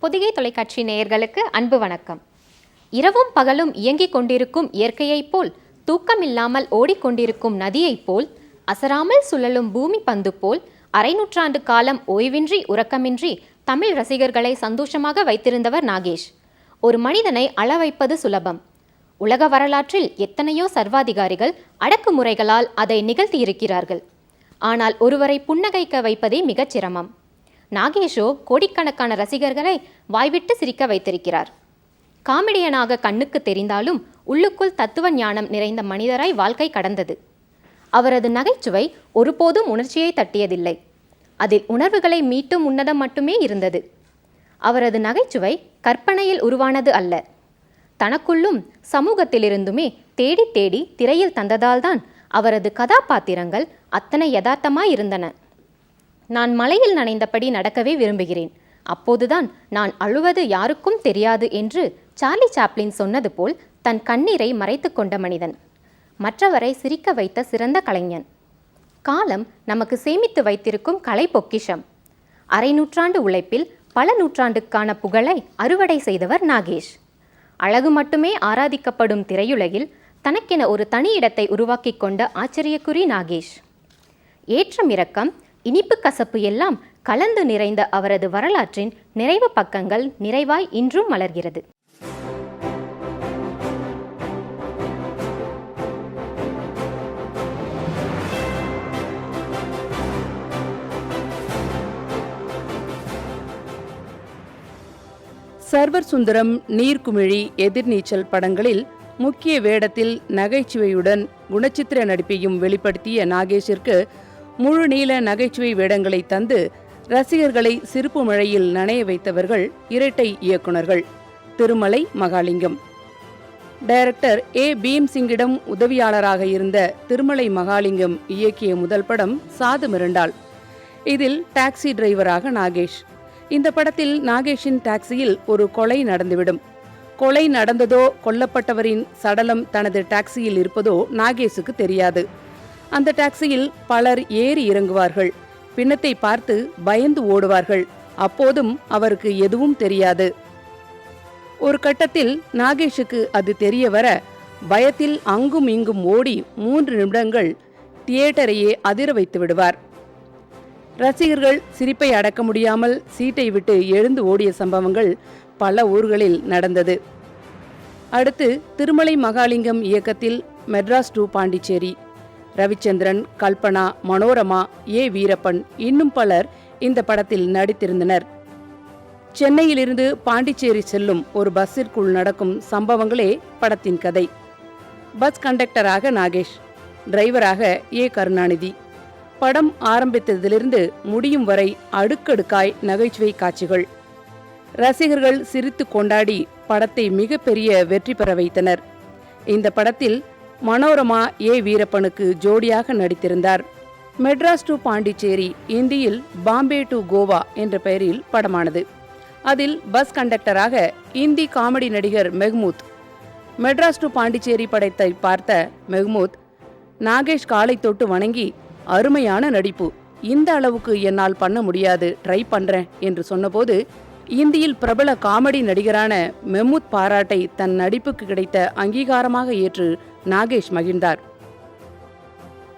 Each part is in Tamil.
பொதிகை தொலைக்காட்சி நேயர்களுக்கு அன்பு வணக்கம். இரவும் பகலும் இயங்கிக் கொண்டிருக்கும் இயற்கையைப் போல், தூக்கமில்லாமல் ஓடிக்கொண்டிருக்கும் நதியைப் போல், அசராமல் சுழலும் பூமி பந்து போல், அரை நூற்றாண்டு காலம் ஓய்வின்றி உறக்கமின்றி தமிழ் ரசிகர்களை சந்தோஷமாக வைத்திருந்தவர் நாகேஷ். ஒரு மனிதனை அளவைப்பது சுலபம். உலக வரலாற்றில் எத்தனையோ சர்வாதிகாரிகள் அடக்குமுறைகளால் அதை நிகழ்த்தியிருக்கிறார்கள். ஆனால் ஒருவரை புன்னகைக்க வைப்பதே மிகச் சிரமம். நாகேஷோ கோடிக்கணக்கான ரசிகர்களை வாய்விட்டு சிரிக்க வைத்திருக்கிறார். காமெடியனாக கண்ணுக்கு தெரிந்தாலும் உள்ளுக்குள் தத்துவ ஞானம் நிறைந்த மனிதராய் வாழ்க்கை கடந்தது. அவரது நகைச்சுவை ஒருபோதும் உணர்ச்சியை தட்டியதில்லை. அதில் உணர்வுகளை மீட்டும் உன்னதம் மட்டுமே இருந்தது. அவரது நகைச்சுவை கற்பனையில் உருவானது அல்ல, தனக்குள்ளும் சமூகத்திலிருந்துமே தேடி தேடி திரையில் தந்ததால்தான் அவரது கதாபாத்திரங்கள் அத்தனை யதார்த்தமாய் இருந்தன. நான் மலையில் நனைந்தபடி நடக்கவே விரும்புகிறேன், அப்போதுதான் நான் அழுவது யாருக்கும் தெரியாது என்று சார்லி சாப்ளின் சொன்னது போல் தன் கண்ணீரை மறைத்து கொண்ட மனிதன், மற்றவரை சிரிக்க வைத்த சிறந்த கலைஞன். காலம் நமக்கு சேமித்து வைத்திருக்கும் கலை பொக்கிஷம். அரை நூற்றாண்டு உழைப்பில் பல நூற்றாண்டுக்கான புகழை அறுவடை செய்தவர் நாகேஷ். அழகு மட்டுமே ஆராதிக்கப்படும் திரையுலகில் தனக்கென ஒரு தனி இடத்தை உருவாக்கி கொண்ட ஆச்சரியக்குறி நாகேஷ். ஏற்றம் இறக்கம், இனிப்பு கசப்பு எல்லாம் கலந்து நிறைந்த அவரது வரலாற்றின் நிறைவு பக்கங்கள் நிறைவாய் இன்றும் மலர்கிறது. சர்வர் சுந்தரம், நீர்க்குமிழி, எதிர்நீச்சல் படங்களில் முக்கிய வேடத்தில் நகைச்சுவையுடன் குணச்சித்திர நடிப்பையும் வெளிப்படுத்திய நாகேஷிற்கு முழு நீள நகைச்சுவை வேடங்களை தந்து ரசிகர்களை சிரிப்பு மழையில் நனைய வைத்தவர்கள் இரட்டை இயக்குநர்கள் திருமலை, மகாலிங்கம். டைரக்டர் ஏ பீம்சிங்கிடம் உதவியாளராக இருந்த திருமலை மகாலிங்கம் இயக்கிய முதல் படம் சாது மிரண்டாள். இதில் டாக்ஸி டிரைவராக நாகேஷ். இந்த படத்தில் நாகேஷின் டாக்ஸியில் ஒரு கொலை நடந்துவிடும். கொலை நடந்ததோ கொல்லப்பட்டவரின் சடலம் தனது டாக்ஸியில் இருப்பதோ நாகேஷுக்கு தெரியாது. அந்த டாக்ஸியில் பலர் ஏறி இறங்குவார்கள். பிணத்தை பார்த்து பயந்து ஓடுவார்கள். அப்போதும் அவருக்கு எதுவும் தெரியாது. ஒரு கட்டத்தில் நாகேஷுக்கு அது தெரிய வர பயத்தில் அங்கும் இங்கும் ஓடி 3 நிமிடங்கள் தியேட்டரையே அதிர வைத்து விடுவார். ரசிகர்கள் சிரிப்பை அடக்க முடியாமல் சீட்டை விட்டு எழுந்து ஓடிய சம்பவங்கள் பல ஊர்களில் நடந்தது. அடுத்து திருமலை மகாலிங்கம் இயக்கத்தில் மெட்ராஸ் டு பாண்டிச்சேரி. ரவிச்சந்திரன், கல்பனா, மனோரமா, ஏ வீரப்பன் இன்னும் பலர் இந்த படத்தில் நடித்திருந்தனர். சென்னையிலிருந்து பாண்டிச்சேரி செல்லும் ஒரு பஸ்ஸிற்குள் நடக்கும் சம்பவங்களே படத்தின் கதை. பஸ் கண்டக்டராக நாகேஷ், டிரைவராக ஏ கருணாநிதி. படம் ஆரம்பித்ததிலிருந்து முடியும் வரை அடுக்கடுக்காய் நகைச்சுவை காட்சிகள். ரசிகர்கள் சிரித்து கொண்டாடி படத்தை மிகப்பெரிய வெற்றி பெற வைத்தனர். இந்த படத்தில் மனோரமா ஏ வீரப்பனுக்கு ஜோடியாக நடித்திருந்தார். மெட்ராஸ் டு பாண்டிச்சேரி இந்தியில் பாம்பே டு கோவா என்ற பெயரில் படமானது. அதில் பஸ் கண்டக்டராக இந்தி காமெடி நடிகர் மெஹ்மூத். மெட்ராஸ் டு பாண்டிச்சேரி படத்தை பார்த்த மெஹ்மூத் நாகேஷ் காலை தொட்டு வணங்கி, அருமையான நடிப்பு, இந்த அளவுக்கு என்னால் பண்ண முடியாது, ட்ரை பண்றேன் என்று சொன்னபோது இந்தியில் பிரபல காமெடி நடிகரான மெஹ்மூத் பாராட்டை தன் நடிப்புக்கு கிடைத்த அங்கீகாரமாக ஏற்று நாகேஷ் மகிழ்ந்தார்.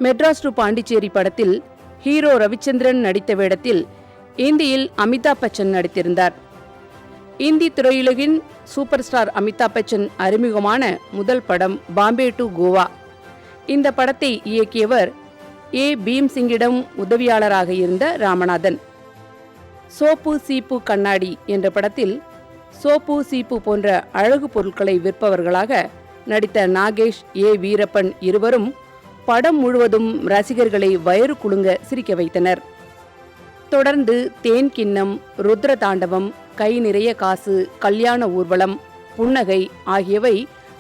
மெட்ராஸ் டு பாண்டிச்சேரி படத்தில் ஹீரோ ரவிச்சந்திரன் நடித்த வேடத்தில் இந்தியில் அமிதாப் பச்சன் நடித்திருந்தார். இந்தி திரையுலகின் சூப்பர் ஸ்டார் அமிதாப் பச்சன் அறிமுகமான முதல் படம் பாம்பே டு கோவா. இந்த படத்தை இயக்கியவர் ஏ பீம்சிங்கிடம் உதவியாளராக இருந்த ராமநாதன். சோப்பு சீப்பு கண்ணாடி என்ற படத்தில் சோப்பு சீப்பு போன்ற அழகு பொருட்களை விற்பவர்களாக நடித்த நாகேஷ், ஏ வீரப்பன் இருவரும் படம் முழுவதும் ரசிகர்களை வயிறு குலுங்க சிரிக்க வைத்தனர். தொடர்ந்து தேன் கிண்ணம், ருத்ர தாண்டவம், கை நிறைய காசு, கல்யாண ஊர்வலம், புன்னகை ஆகியவை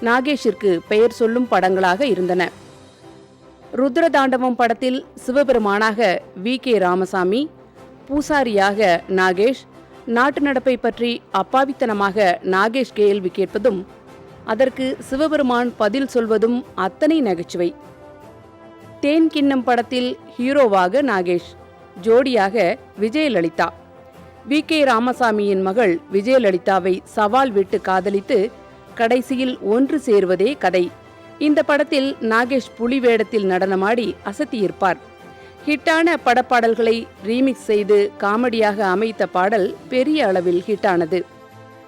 நாகேஷிற்கு பெயர் சொல்லும் படங்களாக இருந்தன. ருத்ர தாண்டவம் படத்தில் சிவபெருமானாக வி.கே. ராமசாமி, பூசாரியாக நாகேஷ், நாட்டு நடப்பை பற்றி அப்பாவித்தனமாக நாகேஷ் கேள்வி கேட்பதும் அதற்கு சிவபெருமான் பதில் சொல்வதும் அத்தனை நகைச்சுவை. தேன் கிண்ணம் படத்தில் ஹீரோவாக நாகேஷ், ஜோடியாக விஜயலலிதா. வி.கே. ராமசாமியின் மகள் விஜயலலிதாவை சவால் விட்டு காதலித்து கடைசியில் ஒன்று சேர்வதே கதை. இந்த படத்தில் நாகேஷ் புலி வேடத்தில் நடனமாடி அசத்தியிருப்பார். ஹிட்டான படப்பாடல்களை ரீமிக்ஸ் செய்து காமெடியாக அமைத்த பாடல் பெரிய அளவில் ஹிட்டானது.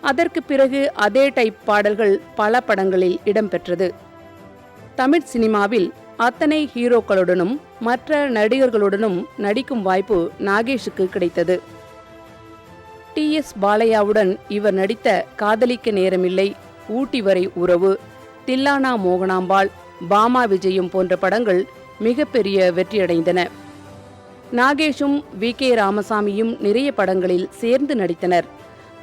அதற்கு பிறகு அதே டைப் பாடல்கள் பல படங்களில் இடம்பெற்றது. தமிழ் சினிமாவில் அத்தனை ஹீரோக்களுடனும் மற்ற நடிகர்களுடனும் நடிக்கும் வாய்ப்பு நாகேஷுக்கு கிடைத்தது. டி.எஸ். பாலையாவுடன் இவர் நடித்த காதலிக்க நேரமில்லை, ஊட்டி வரை உறவு, தில்லானா மோகனாம்பாள், பாமா விஜயம் போன்ற படங்கள் மிகப்பெரிய வெற்றியடைந்தன. நாகேஷும் வி.கே. ராமசாமியும் நிறைய படங்களில் சேர்ந்து நடித்தனர்.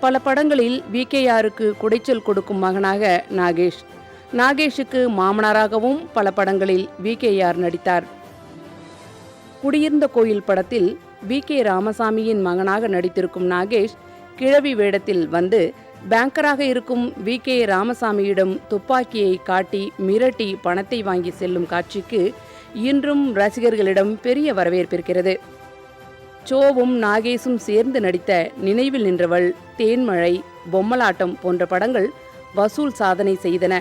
பல படங்களில் வி.கே.ஆருக்கு குடைச்சல் கொடுக்கும் மகனாக நாகேஷுக்கு மாமனாராகவும் பல படங்களில் வி.கே.ஆர் நடித்தார். குடியிருந்த கோயில் படத்தில் வி.கே. ராமசாமியின் மகனாக நடித்திருக்கும் நாகேஷ் கிழவி வேடத்தில் வந்து பேங்கராக இருக்கும் வி.கே. ராமசாமியிடம் துப்பாக்கியை காட்டி மிரட்டி பணத்தை வாங்கி செல்லும் காட்சிக்கு இன்றும் ரசிகர்களிடம் பெரிய வரவேற்பிருக்கிறது. சோவும் நாகேஷும் சேர்ந்து நடித்த நினைவில் நின்றவள், தேன்மழை, பொம்மலாட்டம் போன்ற படங்கள் வசூல் சாதனை செய்தன.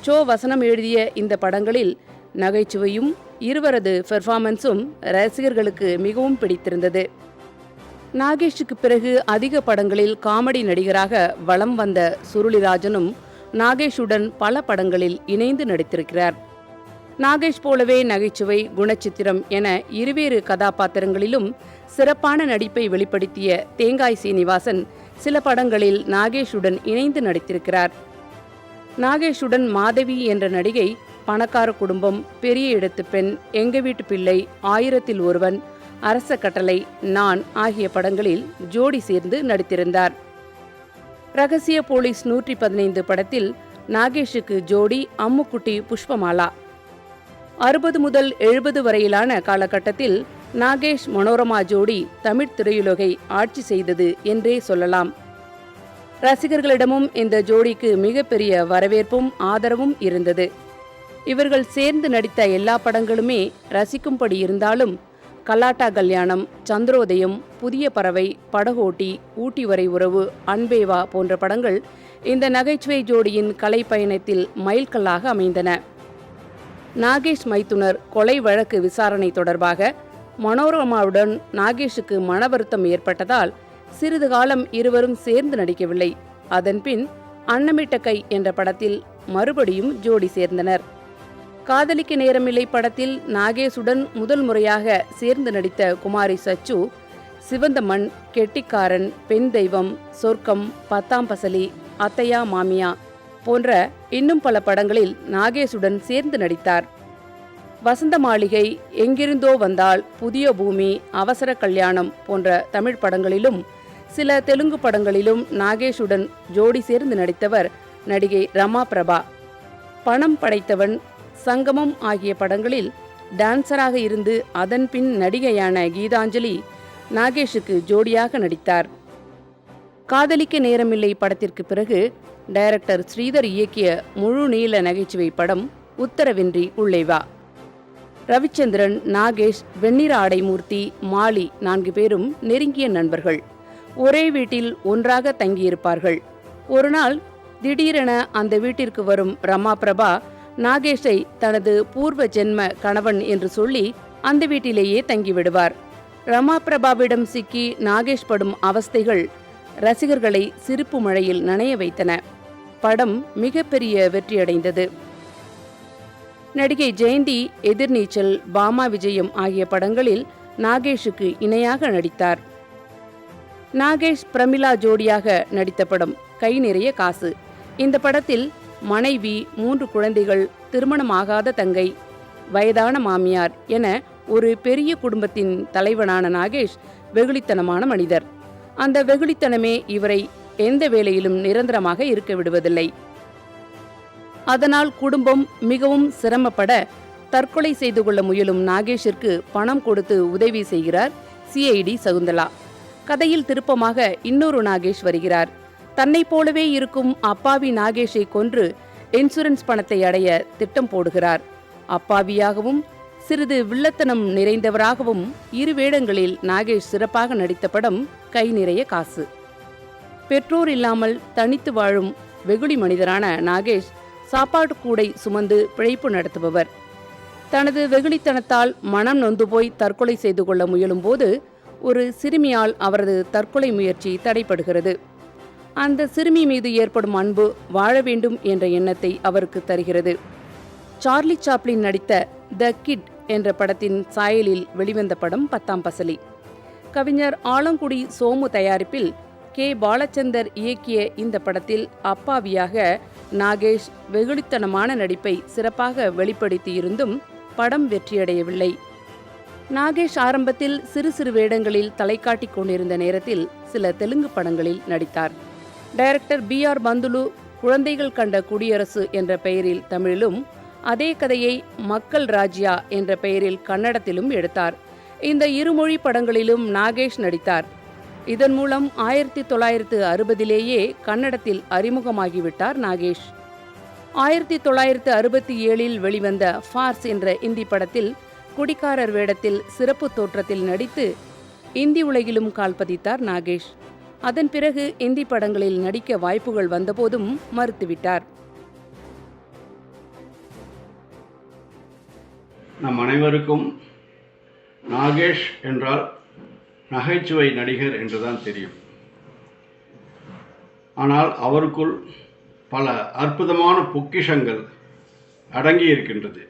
சோ வசனம் எழுதிய இந்த படங்களில் நகைச்சுவையும் இருவரது பெர்ஃபார்மன்ஸும் ரசிகர்களுக்கு மிகவும் பிடித்திருந்தது. நாகேஷுக்கு பிறகு அதிக படங்களில் காமெடி நடிகராக வலம் வந்த சுருளிராஜனும் நாகேஷுடன் பல படங்களில் இணைந்து நடித்திருக்கிறார். நாகேஷ் போலவே நகைச்சுவை, குணச்சித்திரம் என இருவேறு கதாபாத்திரங்களிலும் சிறப்பான நடிப்பை வெளிப்படுத்திய தேங்காய் சீனிவாசன் சில படங்களில் நாகேஷுடன் இணைந்து நடித்திருக்கிறார். நாகேஷுடன் மாதவி என்ற நடிகை பணக்கார குடும்பம், பெரிய இடத்து பெண், எங்க வீட்டு பிள்ளை, ஆயிரத்தில் ஒருவன், அரச கட்டளை, நான் ஆகிய படங்களில் ஜோடி சேர்ந்து நடித்திருந்தார். ரகசிய போலீஸ் 115 படத்தில் நாகேஷுக்கு ஜோடி அம்முக்குட்டி புஷ்பமாலா. 60 முதல் 70 வரையிலான காலகட்டத்தில் நாகேஷ் மனோரமா ஜோடி தமிழ் திரையுலகை ஆட்சி செய்தது என்றே சொல்லலாம். ரசிகர்களிடமும் இந்த ஜோடிக்கு மிகப்பெரிய வரவேற்பும் ஆதரவும் இருந்தது. இவர்கள் சேர்ந்து நடித்த எல்லா படங்களுமே ரசிக்கும்படி இருந்தாலும் கலாட்டா கல்யாணம், சந்திரோதயம், புதிய பறவை, படகோட்டி, ஊட்டி வரை உறவு, அன்பேவா போன்ற படங்கள் இந்த நகைச்சுவை ஜோடியின் கலை பயணத்தில் மைல்கல்லாக அமைந்தன. நாகேஷ் மைத்துனர் கொலை வழக்கு விசாரணை தொடர்பாக மனோரமாவுடன் நாகேஷுக்கு மன வருத்தம் ஏற்பட்டதால் சிறிது காலம் இருவரும் சேர்ந்து நடிக்கவில்லை. அதன்பின் அன்னமிட்ட கை என்ற படத்தில் மறுபடியும் ஜோடி சேர்ந்தனர். காதலிக்க நேரமில்லை படத்தில் நாகேஷுடன் முதல் முறையாக சேர்ந்து நடித்த குமாரி சச்சு, சிவந்த மண், கெட்டிக்காரன், பெண் தெய்வம், சொர்க்கம், பத்தாம் பசலி, அத்தையா மாமியா போன்ற இன்னும் பல படங்களில் நாகேஷுடன் சேர்ந்து நடித்தார். வசந்த மாளிகை, எங்கிருந்தோ வந்தால், புதிய பூமி, அவசர கல்யாணம் போன்ற தமிழ் படங்களிலும் சில தெலுங்கு படங்களிலும் நாகேஷுடன் ஜோடி சேர்ந்து நடித்தவர் நடிகை ரமா பிரபா. பணம் படைத்தவன், சங்கமம் ஆகிய படங்களில் டான்சராக இருந்து அதன் பின் நடிகையான கீதாஞ்சலி நாகேஷுக்கு ஜோடியாக நடித்தார். காதலிக்க நேரமில்லை படத்திற்கு பிறகு டைரக்டர் ஸ்ரீதர் இயக்கிய முழு நீள நகைச்சுவை படம் உத்தரவின்றி உள்ளே வா. ரவிச்சந்திரன், நாகேஷ், வெண்ணிற ஆடைமூர்த்தி, மாலி 4 பேரும் நெருங்கிய நண்பர்கள். ஒரே வீட்டில் ஒன்றாக தங்கியிருப்பார்கள். ஒரு நாள் திடீரென அந்த வீட்டிற்கு வரும் ரமா பிரபா நாகேஷை தனது பூர்வ ஜென்ம கணவன் என்று சொல்லி அந்த வீட்டிலேயே தங்கிவிடுவார். ரமா பிரபாவிடம் சிக்கி நாகேஷ் படும் அவஸ்தைகள் ரசிகர்களை சிரிப்பு மழையில் நனைய வைத்தன. படம் மிகப்பெரிய வெற்றியடைந்தது. நடிகை ஜெயந்தி எதிர்நீச்சல், பாமா விஜயம் ஆகிய படங்களில் நாகேஷுக்கு இணையாக நடித்தார். நாகேஷ் பிரமிளா ஜோடியாக நடித்த படம் கை நிறைய காசு. இந்த படத்தில் மனைவி, 3 குழந்தைகள், திருமணமாகாத தங்கை, வயதான மாமியார் என ஒரு பெரிய குடும்பத்தின் தலைவனான நாகேஷ் வெகுளித்தனமான மனிதர். அந்த வெகுளித்தனமே இவரை எந்த வேளையிலும் நிரந்தரமாக இருக்க விடுவதில்லை. அதனால் குடும்பம் மிகவும் சிரமப்பட தற்கொலை செய்து கொள்ள முயலும் நாகேஷிற்கு பணம் கொடுத்து உதவி செய்கிறார் சிஐடி சகுந்தலா. கதையில் திருப்பமாக இன்னொரு நாகேஷ் வருகிறார். தன்னை போலவே இருக்கும் அப்பாவி நாகேஷை கொன்று இன்சூரன்ஸ் பணத்தை அடைய திட்டம் போடுகிறார். அப்பாவியாகவும் சிறிது வில்லத்தனம் நிறைந்தவராகவும் இரு வேடங்களில் நாகேஷ் சிறப்பாக நடித்த படம் கை நிறைய காசு. பெற்றோர் இல்லாமல் தனித்து வாழும் வெகுளி மனிதரான நாகேஷ் சாப்பாட்டு கூடை சுமந்து பிழைப்பு நடத்துபவர். தனது வெகுளித்தனத்தால் மனம் நொந்து போய் தற்கொலை செய்து கொள்ள முயலும்போது ஒரு சிறுமியால் அவரது தற்கொலை முயற்சி தடைபடுகிறது. அந்த சிறுமி மீது ஏற்படும் அன்பு வாழ வேண்டும் என்ற எண்ணத்தை அவருக்கு தருகிறது. சார்லி சாப்ளின் நடித்த த கிட் என்ற படத்தின் சாயலில் வெளிவந்த படம் 10ஆம் பசலி. கவிஞர் ஆலங்குடி சோமு தயாரிப்பில் கே. பாலச்சந்தர் இயக்கிய இந்த படத்தில் அப்பாவியாக நாகேஷ் வெகுளித்தனமான நடிப்பை சிறப்பாக வெளிப்படுத்தியிருந்தும் படம் வெற்றியடையவில்லை. நாகேஷ் ஆரம்பத்தில் சிறு சிறு வேடங்களில் தலை காட்டிக் கொண்டிருந்த நேரத்தில் சில தெலுங்கு படங்களில் நடித்தார். Director B.R. பந்துலு குழந்தைகள் கண்ட குடியரசு என்ற பெயரில் தமிழிலும், அதே கதையை மக்கள் ராஜ்யா என்ற பெயரில் கன்னடத்திலும் எடுத்தார். இந்த இருமொழி படங்களிலும் நாகேஷ் நடித்தார். இதன் மூலம் 1960லேயே கன்னடத்தில் அறிமுகமாகிவிட்டார் நாகேஷ். 1967இல் வெளிவந்த ஃபார்ஸ் என்ற இந்தி படத்தில் குடிகாரர் வேடத்தில் சிறப்பு தோற்றத்தில் நடித்து இந்தி உலகிலும் கால் பதித்தார் நாகேஷ். அதன் பிறகு இந்தி படங்களில் நடிக்க வாய்ப்புகள் வந்தபோதும் மறுத்துவிட்டார். நம் அனைவருக்கும் நாகேஷ் என்றால் நகைச்சுவை நடிகர் என்றுதான் தெரியும். ஆனால் அவருக்குள் பல அற்புதமான பொக்கிஷங்கள் அடங்கி இருக்கின்றது.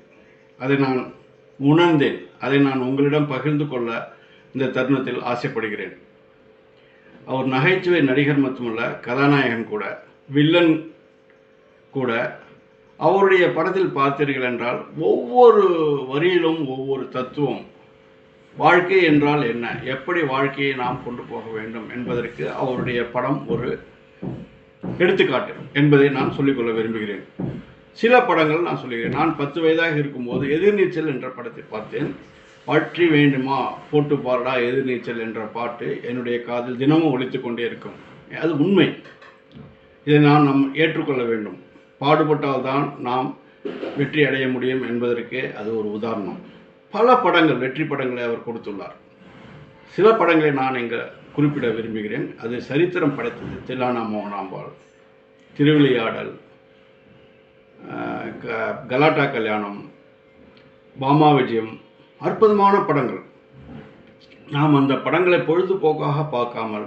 அதை நான் உணர்ந்தேன். அதை நான் உங்களிடம் பகிர்ந்து கொள்ள இந்த தருணத்தில் ஆசைப்படுகிறேன். அவர் நகைச்சுவை நடிகர் மட்டுமல்ல, கதாநாயகன் கூட, வில்லன் கூட. அவருடைய படத்தில் பார்த்தீர்கள் என்றால் ஒவ்வொரு வரியிலும் ஒவ்வொரு தத்துவம். வாழ்க்கை என்றால் என்ன, எப்படி வாழ்க்கையை நாம் கொண்டு போக வேண்டும் என்பதற்கு அவருடைய படம் ஒரு எடுத்துக்காட்டு என்பதை நான் சொல்லிக்கொள்ள விரும்புகிறேன். சில படங்கள் நான் சொல்லுகிறேன். நான் 10 வயதாக இருக்கும்போது எதிர்நீச்சல் என்ற படத்தை பார்த்தேன். பற்றி வேண்டுமா போட்டு பாருடா எதிர்நீச்சல் என்ற பாட்டு என்னுடைய காதில் தினமும் ஒலித்து கொண்டே இருக்கும். அது உண்மை. இதை நாம் ஏற்றுக்கொள்ள வேண்டும். பாடுபட்டால்தான் நாம் வெற்றி அடைய முடியும் என்பதற்கு அது ஒரு உதாரணம். பல படங்கள், வெற்றி படங்களை அவர் கொடுத்துள்ளார். சில படங்களை நான் இங்கே குறிப்பிட விரும்புகிறேன். அது சரித்திரம் படைத்தது. தில்லானா மோகனாம்பாள், திருவிளையாடல், கலாட்டா கல்யாணம், பாமா விஜயம், அற்புதமான படங்கள். நாம் அந்த படங்களை பொழுதுபோக்காக பார்க்காமல்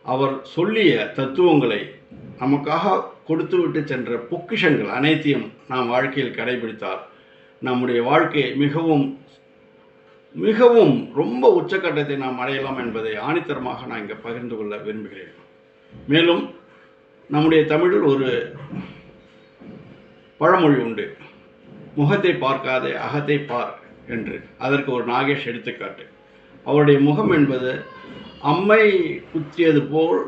அவர் சொல்லிய தத்துவங்களை நமக்காக கொடுத்துவிட்டு சென்ற பொக்கிஷங்கள் அனைத்தையும் நாம் வாழ்க்கையில் கடைபிடித்தால் நம்முடைய வாழ்க்கை மிகவும் மிகவும் ரொம்ப உச்சக்கட்டத்தை நாம் அடையலாம் என்பதை ஆணித்தரமாக நான் இங்கே பகிர்ந்து கொள்ள விரும்புகிறேன். மேலும் நம்முடைய தமிழில் ஒரு பழமொழி உண்டு, முகத்தை பார்க்காதே அகத்தை பார் என்று. அதற்கு ஒரு நாகேஷ் எடுத்துக்காட்டு. அவருடைய முகம் என்பது அம்மை குத்தியது போல்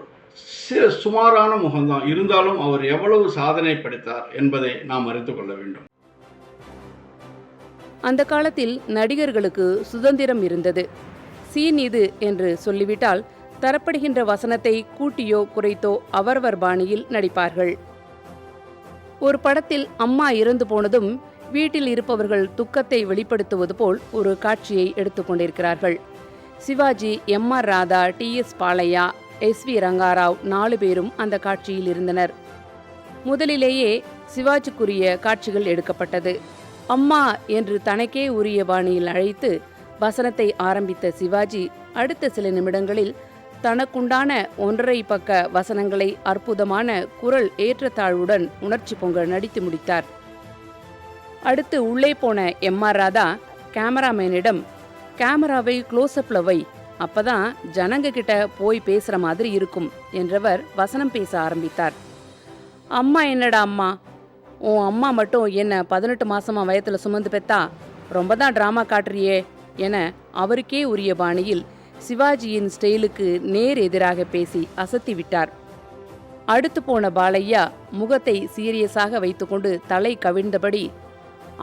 சுமாரான முகம்தான். இருந்தாலும் அவர் எவ்வளவு சாதனை படைத்தார் என்பதை நாம் அறிந்து கொள்ள வேண்டும். அந்த காலத்தில் நடிகர்களுக்கு சுதந்திரம் இருந்தது. சீன் இது என்று சொல்லிவிட்டால் தரப்படுகின்ற வசனத்தை கூட்டியோ குறைத்தோ அவரவர் பாணியில் நடிப்பார்கள். ஒரு படத்தில் அம்மா இறந்து போனதும் வீட்டில் இருப்பவர்கள் துக்கத்தை வெளிப்படுத்துவது போல் ஒரு காட்சியை எடுத்துக்கொண்டிருக்கிறார்கள். Sivaji, M.R. Radha, T.S. Balaiah, S.V. Ranga Rao 4 பேரும் அந்த காட்சியில் இருந்தனர். முதலிலேயே சிவாஜிக்குரிய காட்சிகள் எடுக்கப்பட்டது. அம்மா என்று தனக்கே உரிய பாணியில் அழைத்து வசனத்தை ஆரம்பித்த சிவாஜி அடுத்த சில நிமிடங்களில் தனக்குண்டான 1.5 பக்க வசனங்களை அற்புதமான குரல் ஏற்றத்தாழ்வுடன் உணர்ச்சி பொங்க நடித்து முடித்தார். அடுத்து உள்ளே போன M.R. ராதா கேமராமேனிடம், கேமராவை க்ளோஸ்அப்ல வை, அப்பதான் ஜனங்க கிட்ட போய் பேசுற மாதிரி இருக்கும் என்றவர் வசனம் பேச ஆரம்பித்தார். அம்மா என்னடா அம்மா, உன் அம்மா மட்டும் என்ன 18 மாசமா வயத்துல சுமந்து பெத்தா, ரொம்ப தான் டிராமா காட்டுறியே என அவருக்கே உரிய பாணியில் சிவாஜியின் ஸ்டைலுக்கு நேர் எதிராக பேசி அசத்தி விட்டார். அடுத்து போன பாலையா முகத்தை சீரியஸாக வைத்துக்கொண்டு தலை கவிழ்ந்தபடி,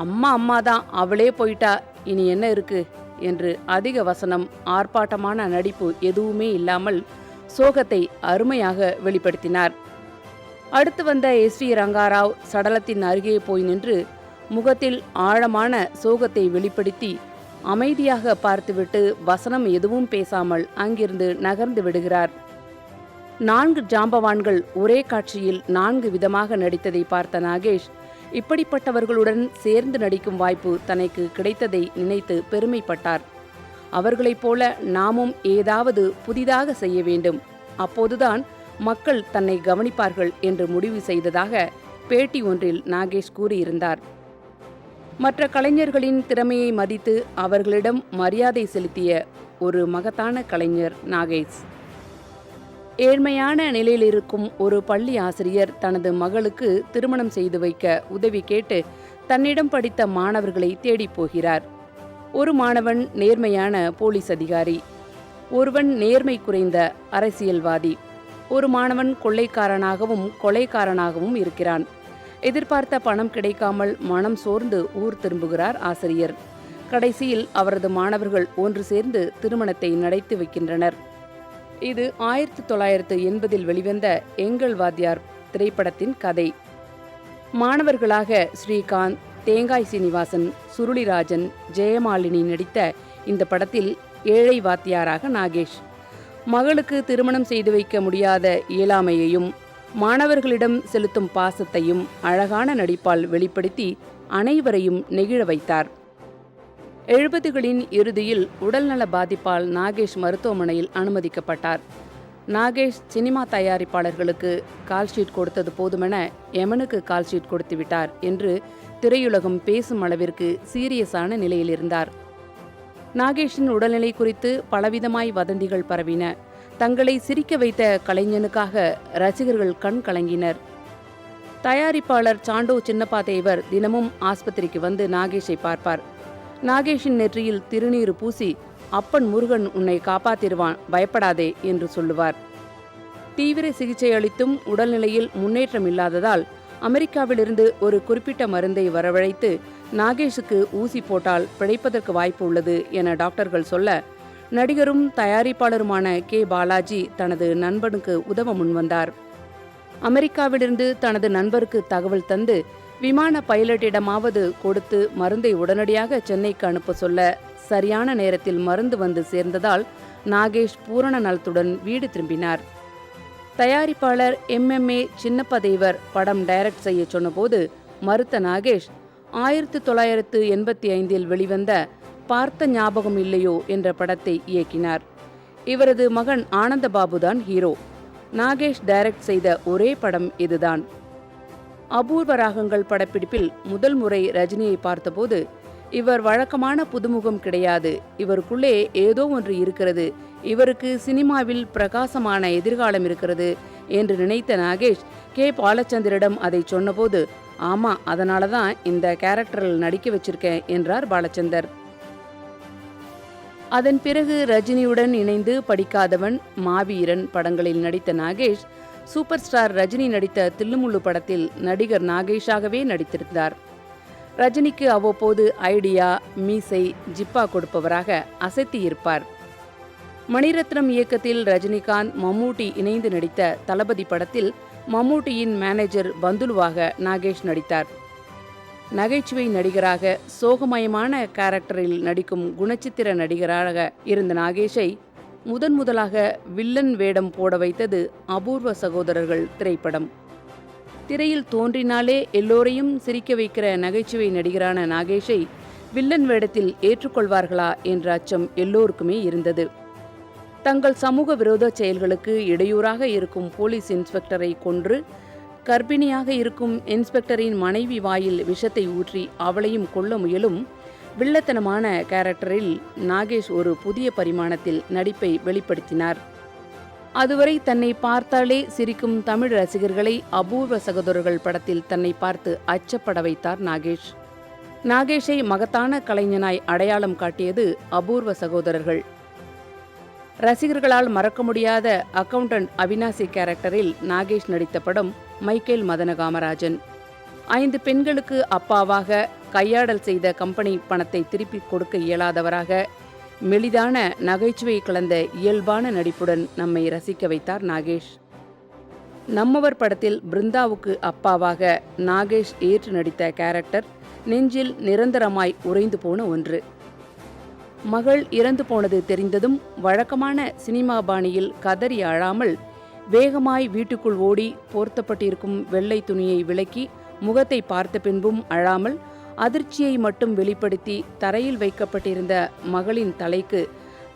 அம்மா அம்மாதான், அவளே போயிட்டா, இனி என்ன இருக்கு என்று அதிக வசனம், ஆர்ப்பாட்டமான நடிப்பு எதுவுமே இல்லாமல் சோகத்தை அருமையாக வெளிப்படுத்தினார். அடுத்து வந்த S.V. ரங்காராவ் சடலத்தின் அருகே போய் நின்று முகத்தில் ஆழமான சோகத்தை வெளிப்படுத்தி அமைதியாக பார்த்துவிட்டு வசனம் எதுவும் பேசாமல் அங்கிருந்து நகர்ந்து விடுகிறார். 4 ஜாம்பவான்கள் ஒரே காட்சியில் 4 விதமாக நடித்ததை பார்த்த நாகேஷ், இப்படிப்பட்டவர்களுடன் சேர்ந்து நடிக்கும் வாய்ப்பு தனக்கு கிடைத்ததை நினைத்து பெருமைப்பட்டார். அவர்களைப் போல நாமும் ஏதாவது புதிதாக செய்ய வேண்டும், அப்போதுதான் மக்கள் தன்னை கவனிப்பார்கள் என்று முடிவு செய்ததாக பேட்டி ஒன்றில் நாகேஷ் கூறியிருந்தார். மற்ற கலைஞர்களின் திறமையை மதித்து அவர்களிடம் மரியாதை செலுத்திய ஒரு மகத்தான கலைஞர் நாகேஷ். ஏழ்மையான நிலையில் இருக்கும் ஒரு பள்ளி ஆசிரியர் தனது மகளுக்கு திருமணம் செய்து வைக்க உதவி கேட்டு தன்னிடம் படித்த மாணவர்களை தேடிப் போகிறார். ஒரு மாணவன் நேர்மையான போலீஸ் அதிகாரி, ஒருவன் நேர்மை குறைந்த அரசியல்வாதி, ஒரு மாணவன் கொள்ளைக்காரனாகவும் கொலைக்காரனாகவும் இருக்கிறான். எதிர்பார்த்த பணம் கிடைக்காமல் மனம் சோர்ந்து ஊர் திரும்புகிறார் ஆசிரியர். கடைசியில் அவரது மாணவர்கள் ஒன்று சேர்ந்து திருமணத்தை நடத்தி வைக்கின்றனர். இது 1980 வெளிவந்த எங்கள் வாத்தியார் திரைப்படத்தின் கதை. மாணவர்களாக ஸ்ரீகாந்த், தேங்காய் சீனிவாசன், சுருளிராஜன், ஜெயமாலினி நடித்த இந்த படத்தில் ஏழை வாத்தியாராக நாகேஷ் மகளுக்கு திருமணம் செய்து வைக்க முடியாத இயலாமையையும் மாணவர்களிடம் செலுத்தும் பாசத்தையும் அழகான நடிப்பால் வெளிப்படுத்தி அனைவரையும் நெகிழ வைத்தார். 70களின் இறுதியில் உடல்நல பாதிப்பால் நாகேஷ் மருத்துவமனையில் அனுமதிக்கப்பட்டார். நாகேஷ் சினிமா தயாரிப்பாளர்களுக்கு கால்ஷீட் கொடுத்தது போதுமென எமனுக்கு கால்ஷீட் கொடுத்து விட்டார் என்று திரையுலகம் பேசும் அளவிற்கு சீரியஸான நிலையில் இருந்தார். நாகேஷின் உடல்நிலை குறித்து பலவிதமாய் வதந்திகள் பரவின. தங்களை சிரிக்க வைத்த கலைஞனுக்காக ரசிகர்கள் கண் கலங்கினர். தயாரிப்பாளர் சாண்டோ சின்னப்பா தேவர் தினமும் ஆஸ்பத்திரிக்கு வந்து நாகேஷை பார்ப்பார். நாகேஷின் நெற்றியில் திருநீறு பூசி, அப்பன் முருகன் உன்னை காப்பாத்திடுவான், பயப்படாதே என்று சொல்லுவார். தீவிர சிகிச்சை அளித்தும் உடல்நிலையில் முன்னேற்றம் இல்லாததால் அமெரிக்காவிலிருந்து ஒரு குறிப்பிட்ட மருந்தை வரவழைத்து நாகேஷுக்கு ஊசி போட்டால் பிழைப்பதற்கு வாய்ப்பு உள்ளது என டாக்டர்கள் சொல்ல, நடிகரும் தயாரிப்பாளருமான கே. பாலாஜி தனது நண்பனுக்கு உதவ முன்வந்தார். அமெரிக்காவிலிருந்து தனது நண்பருக்கு தகவல் தந்து விமான பைலட்டிடமாவது கொடுத்து மருந்தை உடனடியாக சென்னைக்கு அனுப்ப சொல்ல, சரியான நேரத்தில் மருந்து வந்து சேர்ந்ததால் நாகேஷ் பூரண நலத்துடன் வீடு திரும்பினார். தயாரிப்பாளர் MMA சின்னப்பதேவர் படம் டைரக்ட் செய்ய சொன்னபோது மறுத்த நாகேஷ் 1985 வெளிவந்த பார்த்த ஞாபகம் இல்லையோ என்ற படத்தை இயக்கினார். இவரது மகன் ஆனந்தபாபுதான் ஹீரோ. நாகேஷ் டைரக்ட் செய்த ஒரே படம் இதுதான். அபூர்வ ராகங்கள் படப்பிடிப்பில் முதல் முறை ரஜினியை பார்த்தபோது, இவர் வழக்கமான புதுமுகம் கிடையாது, இவருக்குள்ளே ஏதோ ஒன்று இருக்கிறது, இவருக்கு சினிமாவில் பிரகாசமான எதிர்காலம் இருக்கிறது என்று நினைத்த நாகேஷ் கே. பாலச்சந்தரிடம் அதை சொன்னபோது, ஆமா, அதனால தான் இந்த கேரக்டரில் நடிக்க வச்சிருக்கேன் என்றார் பாலச்சந்தர். அதன் பிறகு ரஜினியுடன் இணைந்து படிக்காதவன், மாவீரன் படங்களில் நடித்த நாகேஷ் சூப்பர் ஸ்டார் ரஜினி நடித்த தில்லுமுள்ளு படத்தில் நடிகர் நாகேஷாகவே நடித்திருந்தார். ரஜினிக்கு அவ்வப்போது ஐடியா, மீசை, ஜிப்பா கொடுப்பவராக அசத்தியிருப்பார். மணிரத்னம் இயக்கத்தில் ரஜினிகாந்த், மம்மூட்டி இணைந்து நடித்த தளபதி படத்தில் மம்மூட்டியின் மேனேஜர் பந்துலுவாக நாகேஷ் நடித்தார். நகைச்சுவை நடிகராக சோகமயமான கேரக்டரில் நடிக்கும் குணச்சித்திர நடிகராக இருந்த நாகேஷை முதலாக வில்லன் வேடம் போட வைத்தது அபூர்வ சகோதரர்கள் திரைப்படம். திரையில் தோன்றினாலே எல்லோரையும் சிரிக்க வைக்கிற நகைச்சுவை நடிகரான நாகேஷை வில்லன் வேடத்தில் ஏற்றுக்கொள்வார்களா என்ற அச்சம் எல்லோருக்குமே இருந்தது. தங்கள் சமூக விரோத செயல்களுக்கு இடையூறாக இருக்கும் போலீஸ் இன்ஸ்பெக்டரை கொன்று, கர்ப்பிணியாக இருக்கும் இன்ஸ்பெக்டரின் மனைவி வாயில் விஷத்தை ஊற்றி அவளையும் கொல்ல முயலும் வில்லத்தனமான கேரக்டரில் நாகேஷ் ஒரு புதிய பரிமாணத்தில் நடிப்பை வெளிப்படுத்தினார். அதுவரை தன்னை பார்த்தாலே சிரிக்கும் தமிழ் ரசிகர்களை அபூர்வ சகோதரர்கள் படத்தில் தன்னை பார்த்து அச்சப்பட வைத்தார் நாகேஷ். நாகேஷை மகத்தான கலைஞனாய் அடையாளம் காட்டியது அபூர்வ சகோதரர்கள். ரசிகர்களால் மறக்க முடியாத அக்கவுண்டன்ட் அவினாசி கேரக்டரில் நாகேஷ் நடித்த படம் மைக்கேல் மதன காமராஜன். 5 பெண்களுக்கு அப்பாவாக கையாடல் செய்த கம்பெனி பணத்தை திருப்பி கொடுக்க இயலாதவராக மெலிதான நகைச்சுவை கலந்த இயல்பான நடிப்புடன் நம்மை ரசிக்க வைத்தார் நாகேஷ். நம்மவர் படத்தில் பிருந்தாவுக்கு அப்பாவாக நாகேஷ் ஏற்று நடித்த கேரக்டர் நெஞ்சில் நிரந்தரமாய் உறைந்து போன ஒன்று. மகள் இறந்து போனது தெரிந்ததும் வழக்கமான சினிமா பாணியில் கதறி அழாமல் வேகமாய் வீட்டுக்குள் ஓடி போர்த்தப்பட்டிருக்கும் வெள்ளை துணியை விலக்கி முகத்தை பார்த்த பின்பும் அழாமல் அதிர்ச்சியை மட்டும் வெளிப்படுத்தி தரையில் வைக்கப்பட்டிருந்த மகளின் தலைக்கு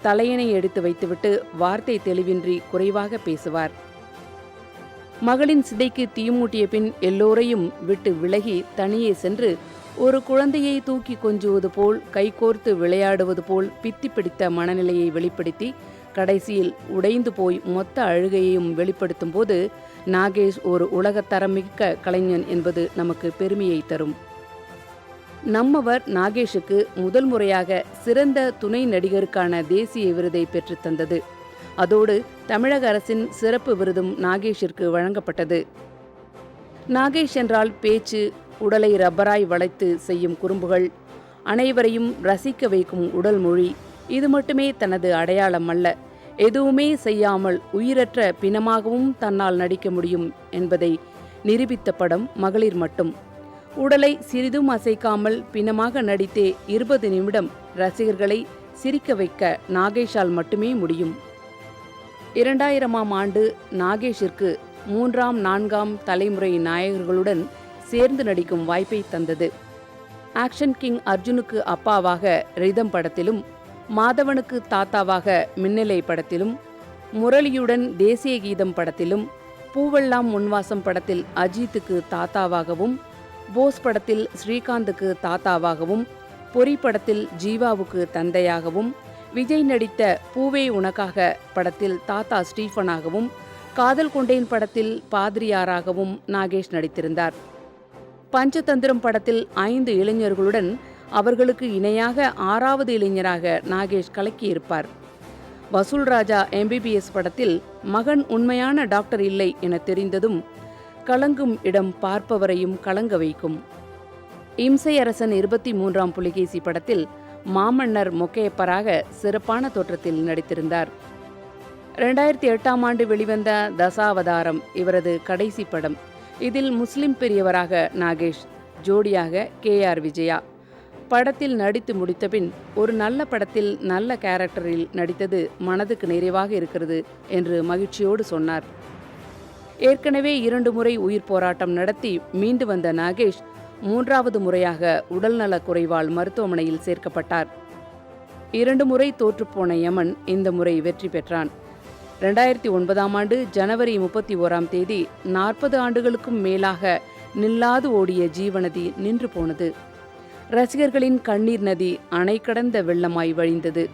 தலையணை எடுத்து வைத்துவிட்டு வார்த்தை தெளிவின்றி குறைவாக பேசுவார். மகளின் சிதைக்கு தீமூட்டிய பின் எல்லோரையும் விட்டு விலகி தனியே சென்று ஒரு குழந்தையை தூக்கி கொஞ்சுவது போல் கைகோர்த்து விளையாடுவது போல் பித்தி பிடித்த மனநிலையை வெளிப்படுத்தி கடைசியில் உடைந்து போய் மொத்த அழுகையையும் வெளிப்படுத்தும் போது நாகேஷ் ஒரு உலகத்தரமிக்க கலைஞன் என்பது நமக்கு பெருமையை தரும். நம்மவர் நாகேஷுக்கு முதல் முறையாக சிறந்த துணை நடிகருக்கான தேசிய விருதை பெற்றுத் தந்தது. அதோடு தமிழக அரசின் சிறப்பு விருதும் நாகேஷிற்கு வழங்கப்பட்டது. நாகேஷ் என்றால் பேச்சு, உடலை ரப்பராய் வளைத்து செய்யும் குறும்புகள், அனைவரையும் ரசிக்க வைக்கும் உடல் மொழி, இது மட்டுமே தனது அடையாளம் அல்ல. எதுவுமே செய்யாமல் உயிரற்ற பிணமாகவும் தன்னால் நடிக்க முடியும் என்பதை நிரூபித்த படம் மகளிர் மட்டும். உடலை சிறிதும் அசைக்காமல் பிணமாக நடித்தே 20 நிமிடம் ரசிகர்களை சிரிக்க வைக்க நாகேஷால் மட்டுமே முடியும். 2000ஆம் ஆண்டு நாகேஷிற்கு 3ஆம் 4ஆம் தலைமுறை நாயகர்களுடன் சேர்ந்து நடிக்கும் வாய்ப்பை தந்தது. ஆக்ஷன் கிங் அர்ஜுனுக்கு அப்பாவாக ரிதம் படத்திலும், மாதவனுக்கு தாத்தாவாக மின்னலை படத்திலும், முரளியுடன் தேசிய கீதம் படத்திலும், பூவெல்லாம் முன்வாசம் படத்தில் அஜித்துக்கு தாத்தாவாகவும், போஸ் படத்தில் ஸ்ரீகாந்துக்கு தாத்தாவாகவும், பொறி படத்தில் ஜீவாவுக்கு தந்தையாகவும், விஜய் நடித்த பூவே உனக்காக படத்தில் தாத்தா ஸ்டீஃபனாகவும், காதல் கொண்டேன் படத்தில் பாதிரியாராகவும் நாகேஷ் நடித்திருந்தார். பஞ்சதந்திரம் படத்தில் 5 இளைஞர்களுடன் அவர்களுக்கு இணையாக 6வது இளைஞராக நாகேஷ் கலக்கியிருப்பார். வசூல் ராஜா MBBS படத்தில் மகன் உண்மையான டாக்டர் இல்லை என தெரிந்ததும் கலங்கும் இடம் பார்ப்பவரையும் கலங்க வைக்கும். இம்சை அரசன் 23ஆம் புலிகேசி படத்தில் மாமன்னர் மொக்கையப்பராக சிறப்பான தோற்றத்தில் நடித்திருந்தார். 2008ஆம் ஆண்டு வெளிவந்த தசாவதாரம் இவரது கடைசி படம். இதில் முஸ்லிம் பெரியவராக நாகேஷ், ஜோடியாக KR விஜயா. படத்தில் நடித்து முடித்தபின் ஒரு நல்ல படத்தில் நல்ல கேரக்டரில் நடித்தது மனதுக்கு நிறைவாக இருக்கிறது என்று மகிழ்ச்சியோடு சொன்னார். ஏற்கனவே 2 முறை உயிர் போராட்டம் நடத்தி மீண்டு வந்த நாகேஷ் 3வது முறையாக உடல்நல குறைவால் மருத்துவமனையில் சேர்க்கப்பட்டார். 2 முறை தோற்றுப்போன யமன் இந்த முறை வெற்றி பெற்றான். 2009ஆம் ஆண்டு ஜனவரி 31ஆம் தேதி 40 ஆண்டுகளுக்கும் மேலாக நில்லாது ஓடிய ஜீவநதி நின்று போனது. ரசிகர்களின் கண்ணீர் நதி அணை கடந்த வெள்ளமாய் வழிந்தது.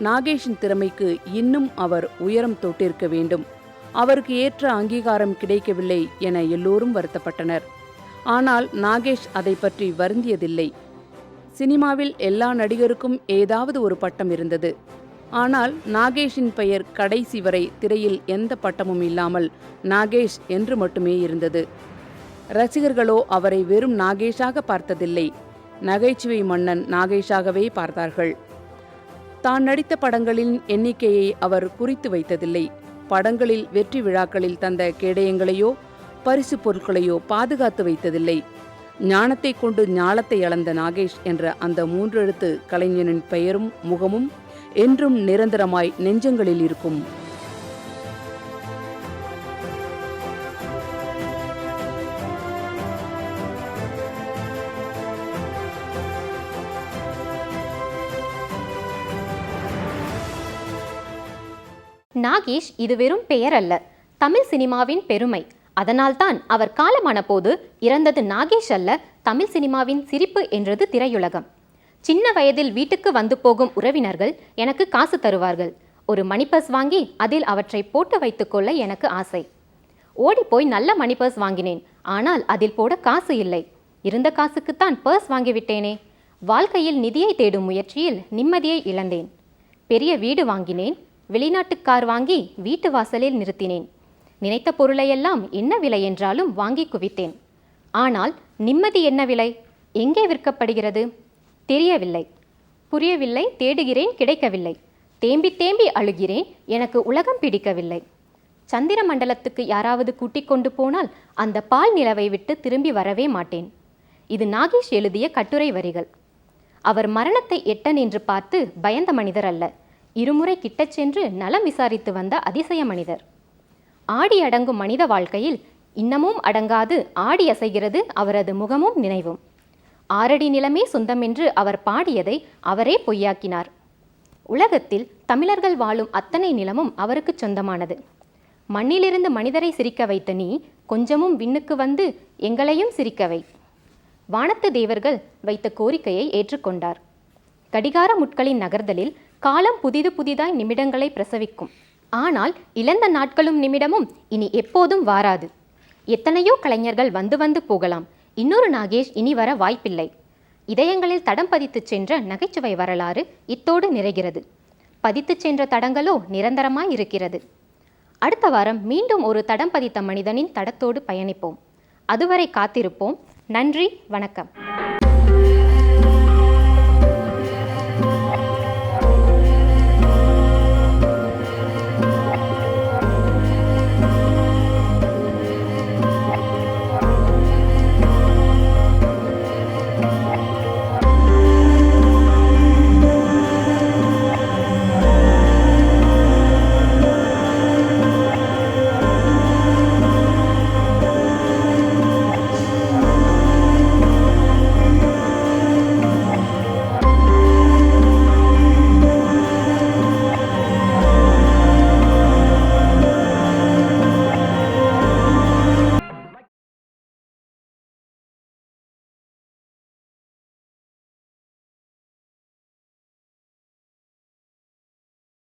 நாகேஷின் திறமைக்கு இன்னும் அவர் உயரம் தொட்டிருக்க வேண்டும். அவருக்கு ஏற்ற அங்கீகாரம் கிடைக்கவில்லை என எல்லோரும் வருத்தப்பட்டனர். ஆனால் நாகேஷ் அதை பற்றி வருந்தியதில்லை. சினிமாவில் எல்லா நடிகருக்கும் ஏதாவது ஒரு பட்டம் இருந்தது. ஆனால் நாகேஷின் பெயர் கடைசி வரை திரையில் எந்த பட்டமும் இல்லாமல் நாகேஷ் என்று மட்டுமே இருந்தது. ரசிகர்களோ அவரை வெறும் நாகேஷாக பார்த்ததில்லை, நகைச்சுவை மன்னன் நாகேஷாகவே பார்த்தார்கள். தான் நடித்த படங்களின் எண்ணிக்கையை அவர் குறித்து வைத்ததில்லை. படங்களில் வெற்றி விழாக்களில் தந்த கேடயங்களையோ பரிசு பொருட்களையோ பாதுகாத்து வைத்ததில்லை. ஞானத்தை கொண்டு ஞாலத்தை அளந்த நாகேஷ் என்ற அந்த 3 எழுத்து கலைஞனின் பெயரும் முகமும் என்றும் நிரந்தரமாய் நெஞ்சங்களில் இருக்கும். நாகேஷ் இது வெறும் பெயர் அல்ல, தமிழ் சினிமாவின் பெருமை. அதனால்தான் அவர் காலமான போது இறந்தது நாகேஷ் அல்ல, தமிழ் சினிமாவின் சிரிப்பு என்றது திரையுலகம். சின்ன வயதில் வீட்டுக்கு வந்து போகும் உறவினர்கள் எனக்கு காசு தருவார்கள். ஒரு மணிபர்ஸ் வாங்கி அதில் அவற்றை போட்டு வைத்துக்கொள்ள எனக்கு ஆசை. ஓடிப்போய் நல்ல மணிபர்ஸ் வாங்கினேன். ஆனால் அதில் போட காசு இல்லை. இருந்த காசுக்குத்தான் பர்ஸ் வாங்கிவிட்டேனே. வாழ்க்கையில் நிதியை தேடும் முயற்சியில் நிம்மதியை இழந்தேன். பெரிய வீடு வாங்கினேன். வெளிநாட்டுக்கார் வாங்கி வீட்டு வாசலில் நிறுத்தினேன். நினைத்த பொருளையெல்லாம் என்ன விலை என்றாலும் வாங்கி குவித்தேன். ஆனால் நிம்மதி என்ன விலை? எங்கே விற்கப்படுகிறது? தெரியவில்லை, புரியவில்லை. தேடுகிறேன், கிடைக்கவில்லை. தேம்பி தேம்பி அழுகிறேன், எனக்கு உலகம் பிடிக்கவில்லை. சந்திர மண்டலத்துக்கு யாராவது கூட்டிக் கொண்டு போனால் அந்த பால் நிலவை விட்டு திரும்பி வரவே மாட்டேன். இது நாகேஷ் எழுதிய கட்டுரை வரிகள். அவர் மரணத்தை எட்ட நின்று பார்த்து பயந்த மனிதர் அல்ல, இருமுறை கிட்டச் சென்று நலம் விசாரித்து வந்த அதிசய மனிதர். ஆடி அடங்கும் மனித வாழ்க்கையில் இன்னமும் அடங்காது ஆடி அசைகிறது அவரது முகமும் நினைவும். 6 அடி நிலமே சொந்தமென்று அவர் பாடியதை அவரே பொய்யாக்கினார். உலகத்தில் தமிழர்கள் வாழும் அத்தனை நிலமும் அவருக்கு சொந்தமானது. மண்ணிலிருந்து மனிதரை சிரிக்க வைத்த நீ கொஞ்சமும் விண்ணுக்கு வந்து எங்களையும் சிரிக்கவை. வானத்து தேவர்கள் வைத்த கோரிக்கையை ஏற்றுக்கொண்டார். கடிகார முட்களின் நகர்தலில் காலம் புதிது புதிதாய் நிமிடங்களை பிரசவிக்கும். ஆனால் இழந்த நாட்களும் நிமிடமும் இனி எப்போதும் வாராது. எத்தனையோ கலைஞர்கள் வந்து வந்து போகலாம். இன்னொரு நாகேஷ் இனி வர வாய்ப்பில்லை. இதயங்களில் தடம் பதித்துச் சென்ற நகைச்சுவை வரலாறு இத்தோடு நிறைகிறது. பதித்துச் சென்ற தடங்களோ நிரந்தரமாய் இருக்கிறது. அடுத்த வாரம் மீண்டும் ஒரு தடம் பதித்த மனிதனின் தடத்தோடு பயணிப்போம். அதுவரை காத்திருப்போம். நன்றி, வணக்கம்.